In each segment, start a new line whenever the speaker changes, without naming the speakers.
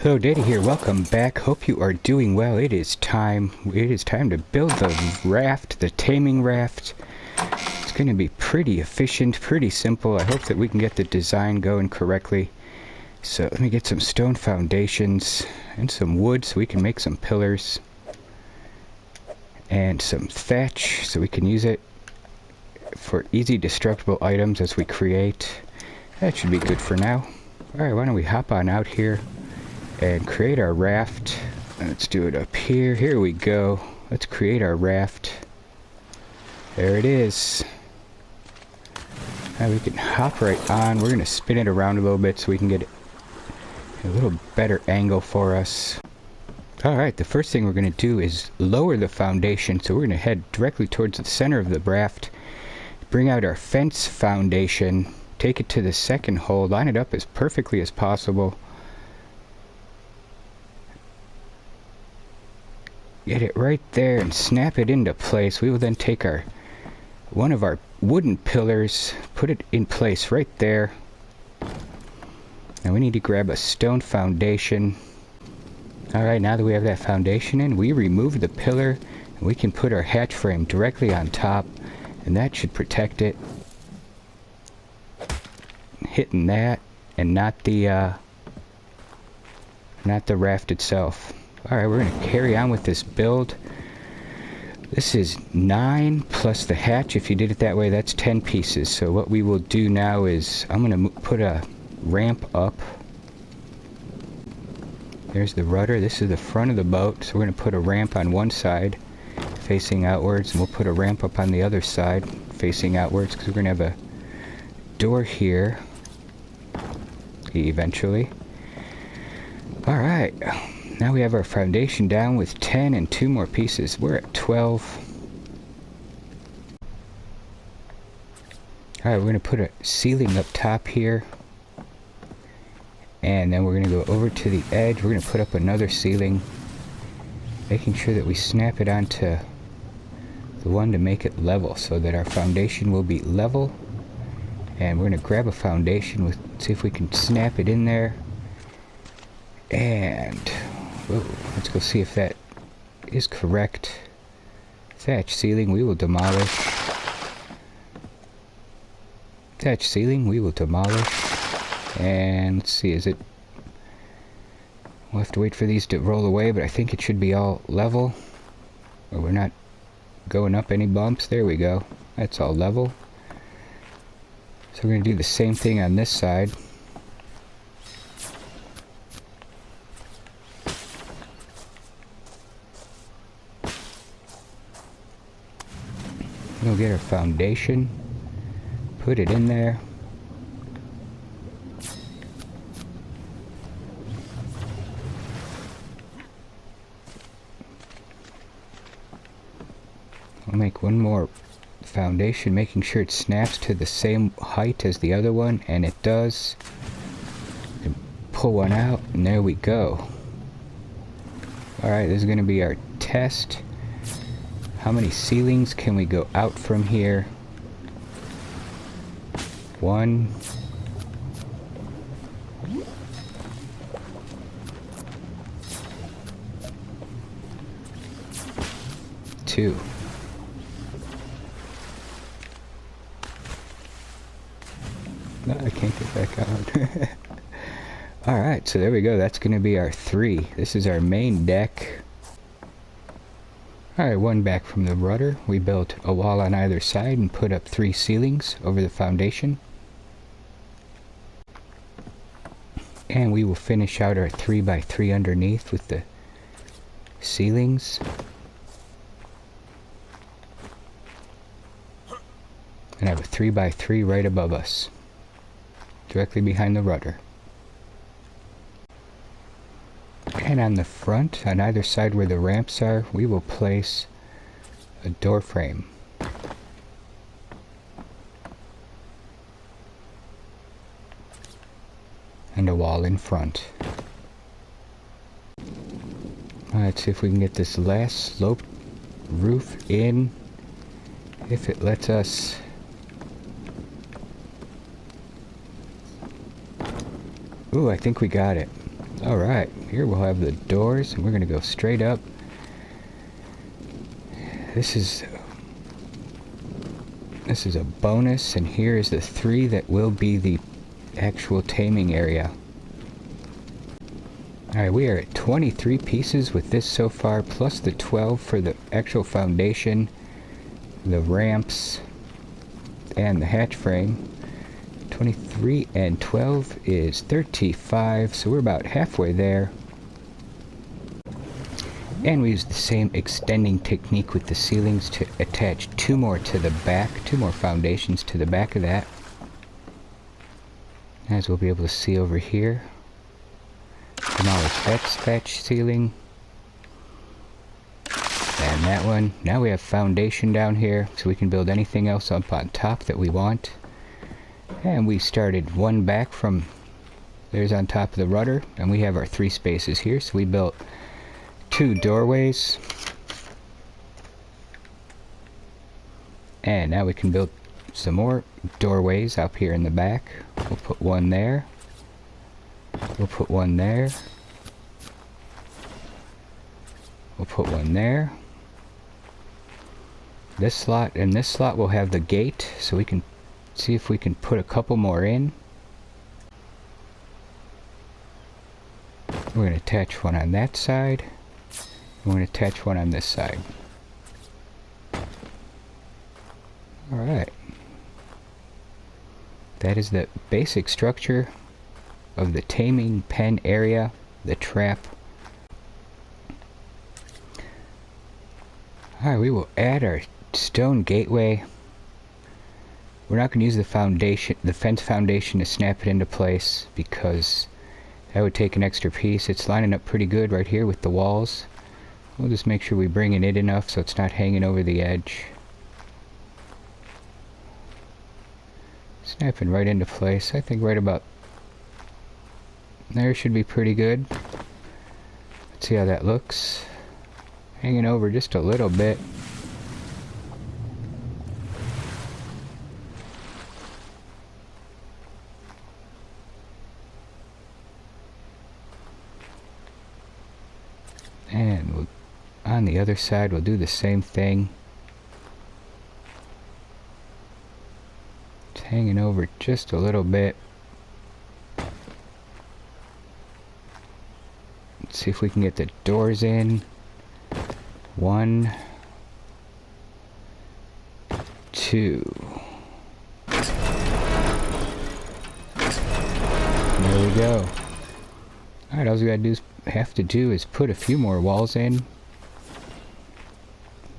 Hello, Daddy here. Welcome back. Hope you are doing well. It is time to build the raft, the taming raft. It's going to be pretty efficient, pretty simple. I hope that we can get the design going correctly. So let me get some stone foundations and some wood so we can make some pillars. And some thatch so we can use it for easy destructible items as we create. That should be good for now. Alright, why don't we hop on out here and create our raft. Let's do it up here. Here we go. Let's create our raft. There it is. Now we can hop right on. We're going to spin it around a little bit so we can get a little better angle for us. Alright, the first thing we're going to do is lower the foundation. So we're going to head directly towards the center of the raft. Bring out our fence foundation. Take it to the second hole. Line it up as perfectly as possible. Get it right there and snap it into place. We will then take one of our wooden pillars, put it in place right there. Now we need to grab a stone foundation. Alright, now that we have that foundation in, we remove the pillar and we can put our hatch frame directly on top, and that should protect it. Hitting that and not the raft itself. Alright, we're going to carry on with this build. This is 9 plus the hatch. If you did it that way, that's 10 pieces. So what we will do now is I'm going to put a ramp up. There's the rudder. This is the front of the boat. So we're going to put a ramp on one side facing outwards, and we'll put a ramp up on the other side facing outwards because we're going to have a door here eventually. Alright. Now we have our foundation down with 10 and 2 more pieces. We're at 12. Alright, we're going to put a ceiling up top here. And then we're going to go over to the edge. We're going to put up another ceiling. Making sure that we snap it onto the one to make it level so that our foundation will be level. And we're going to grab a foundation, see if we can snap it in there. And whoa, let's go see if that is correct. Thatch ceiling, we will demolish. Thatch ceiling, we will demolish. And let's see, is it... We'll have to wait for these to roll away, but I think it should be all level. Or we're not going up any bumps. There we go. That's all level. So we're going to do the same thing on this side. We'll get our foundation, put it in there. We'll make one more foundation, making sure it snaps to the same height as the other one, and it does. And pull one out, and there we go. Alright, this is going to be our test. How many ceilings can we go out from here? 1. 2. No, I can't get back out. Alright, so there we go. That's going to be our 3. This is our main deck. Alright, one back from the rudder. We built a wall on either side and put up 3 ceilings over the foundation. And we will finish out our 3x3 underneath with the ceilings. And have a 3x3 right above us, directly behind the rudder. And on the front, on either side where the ramps are, we will place a door frame. And a wall in front. Let's see if we can get this last sloped roof in, if it lets us. Ooh, I think we got it. Alright, here we'll have the doors, and we're going to go straight up. This is a bonus, and here is the 3 that will be the actual taming area. Alright, we are at 23 pieces with this so far, plus the 12 for the actual foundation, the ramps, and the hatch frame. 23 and 12 is 35, so we're about halfway there. And we use the same extending technique with the ceilings to attach 2 more to the back, 2 more foundations to the back of that. As we'll be able to see over here. Demolished that thatch ceiling. And that one. Now we have foundation down here, so we can build anything else up on top that we want. And we started 1 back from, there's on top of the rudder, and we have our 3 spaces here, so we built 2 doorways. And now we can build some more doorways up here in the back. We'll put 1 there. We'll put 1 there. We'll put 1 there. This slot and this slot will have the gate, so we can see if we can put a couple more in. We're going to attach 1 on that side. We're going to attach 1 on this side. Alright. That is the basic structure of the taming pen area, the trap. Alright, we will add our stone gateway. We're not going to use the foundation, the fence foundation, to snap it into place, because that would take an extra piece. It's lining up pretty good right here with the walls. We'll just make sure we bring it in enough so it's not hanging over the edge. Snapping right into place. I think right about there should be pretty good. Let's see how that looks. Hanging over just a little bit. And on the other side we'll do the same thing. It's hanging over just a little bit. Let's see if we can get the doors in. 1, 2. There we go. Alright, all we gotta have to do is put a few more walls in.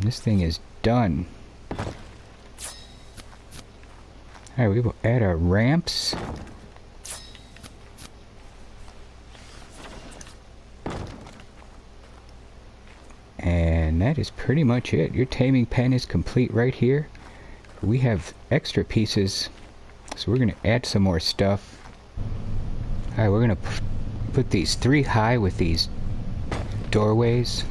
This thing is done. Alright, we will add our ramps. And that is pretty much it. Your taming pen is complete right here. We have extra pieces, so we're going to add some more stuff. Alright, we're going to put these 3 high with these doorways.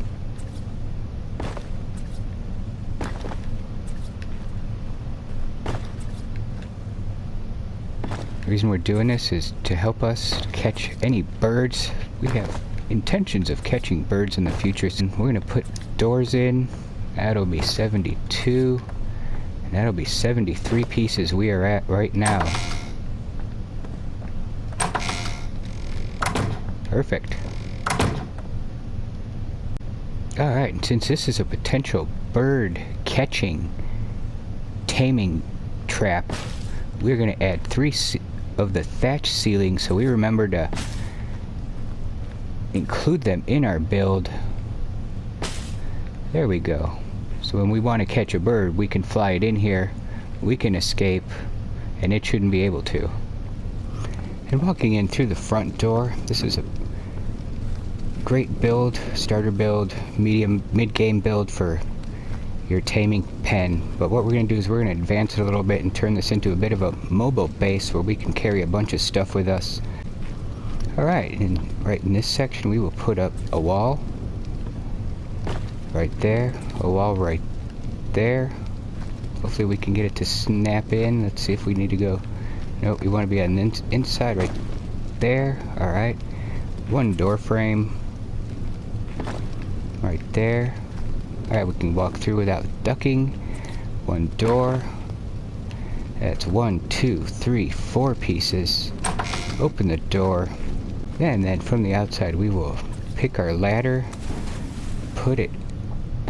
The reason we're doing this is to help us catch any birds. We have intentions of catching birds in the future, and we're going to put doors in. That'll be 72, and that'll be 73 pieces we are at right now. Perfect. Alright, and since this is a potential bird catching taming trap, we're going to add 3 of the thatch ceilings, so we remember to include them in our build. There we go. So when we want to catch a bird, we can fly it in here, we can escape, and it shouldn't be able to. And walking in through the front door, this is a great build, starter build, mid-game build for your taming pen. But what we're going to do is we're going to advance it a little bit and turn this into a bit of a mobile base where we can carry a bunch of stuff with us. Alright, and right in this section we will put up a wall right there, a wall right there. Hopefully we can get it to snap in. Let's see if we need to go. Nope, we want to be on the inside right there. Alright, one door frame. Right there. Alright, we can walk through without ducking. One door. That's 1, 2, 3, 4 pieces. Open the door. And then from the outside we will pick our ladder. Put it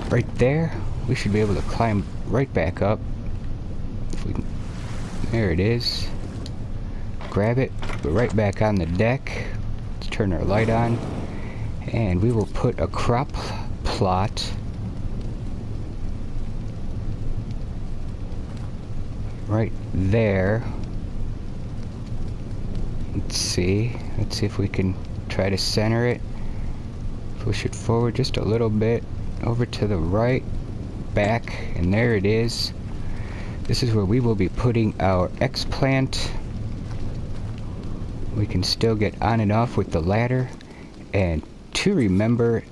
right there. We should be able to climb right back up. If we can. There it is. Grab it. Put it right back on the deck. Let's turn our light on. And we will put a crop plot right there. Let's see if we can try to center it. Push it forward just a little bit, over to the right, back, and there it is. This is where we will be putting our X-plant. We can still get on and off with the ladder, and to remember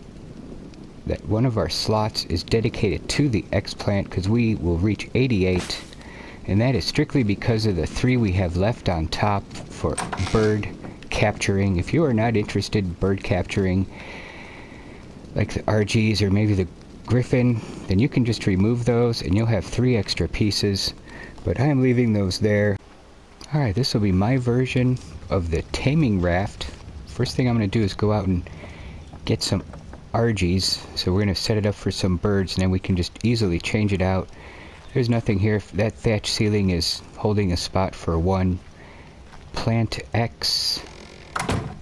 that one of our slots is dedicated to the X-plant because we will reach 88, and that is strictly because of the 3 we have left on top for bird capturing. If you are not interested in bird capturing, like the Argies or maybe the Griffin, then you can just remove those and you'll have 3 extra pieces, but I am leaving those there. Alright, this will be my version of the Taming Raft. First thing I'm going to do is go out and get some Argies, so we're going to set it up for some birds and then we can just easily change it out. There's nothing here. That thatch ceiling is holding a spot for one plant X.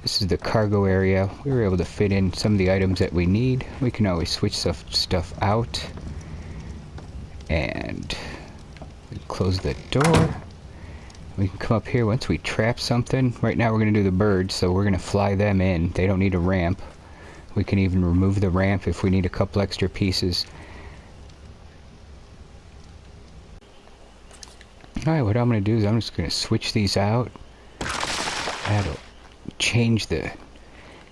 This is the cargo area. We were able to fit in some of the items that we need. We can always switch stuff out. And close the door. We can come up here once we trap something. Right now we're going to do the birds, so we're going to fly them in. They don't need a ramp. We can even remove the ramp if we need a couple extra pieces. Alright, what I'm going to do is I'm just going to switch these out. That'll change the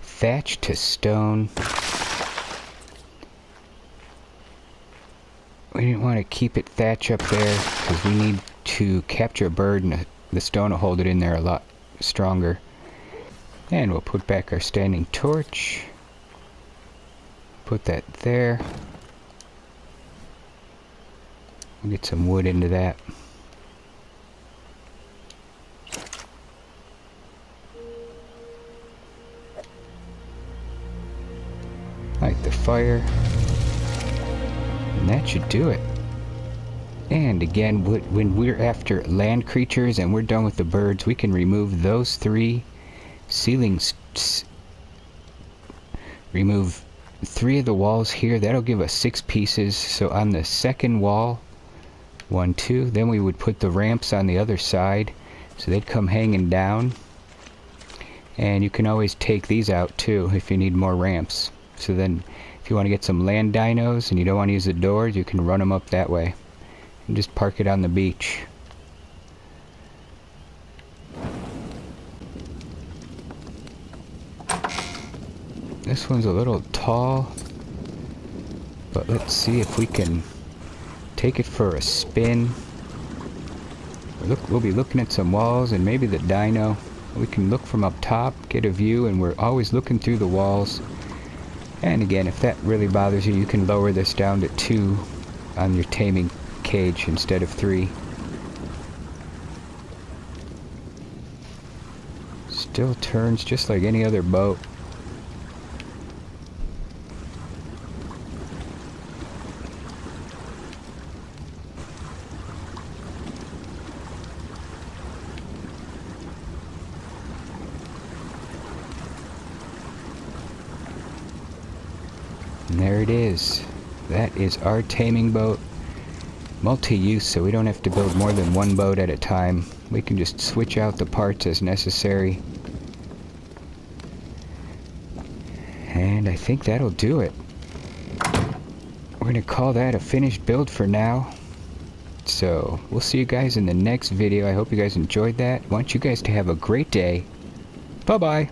thatch to stone. We didn't want to keep it thatch up there because we need to capture a bird and the stone will hold it in there a lot stronger. And we'll put back our standing torch. Put that there. We'll get some wood into that. Light the fire. And that should do it. And again, when we're after land creatures and we're done with the birds, we can remove those 3 ceilings. Remove 3 of the walls here. That'll give us 6 pieces. So on the second wall, 1, 2, then we would put the ramps on the other side. So they'd come hanging down. And you can always take these out too if you need more ramps. So then if you want to get some land dinos and you don't want to use the doors, you can run them up that way. And just park it on the beach. This one's a little tall, but let's see if we can take it for a spin. We'll be looking at some walls and maybe the dino. We can look from up top, get a view, and we're always looking through the walls. And again, if that really bothers you, you can lower this down to 2 on your taming cage instead of 3. Still turns just like any other boat. And there it is. That is our taming boat. Multi-use, so we don't have to build more than 1 boat at a time. We can just switch out the parts as necessary. And I think that'll do it. We're gonna call that a finished build for now. So we'll see you guys in the next video. I hope you guys enjoyed that. I want you guys to have a great day. Bye-bye.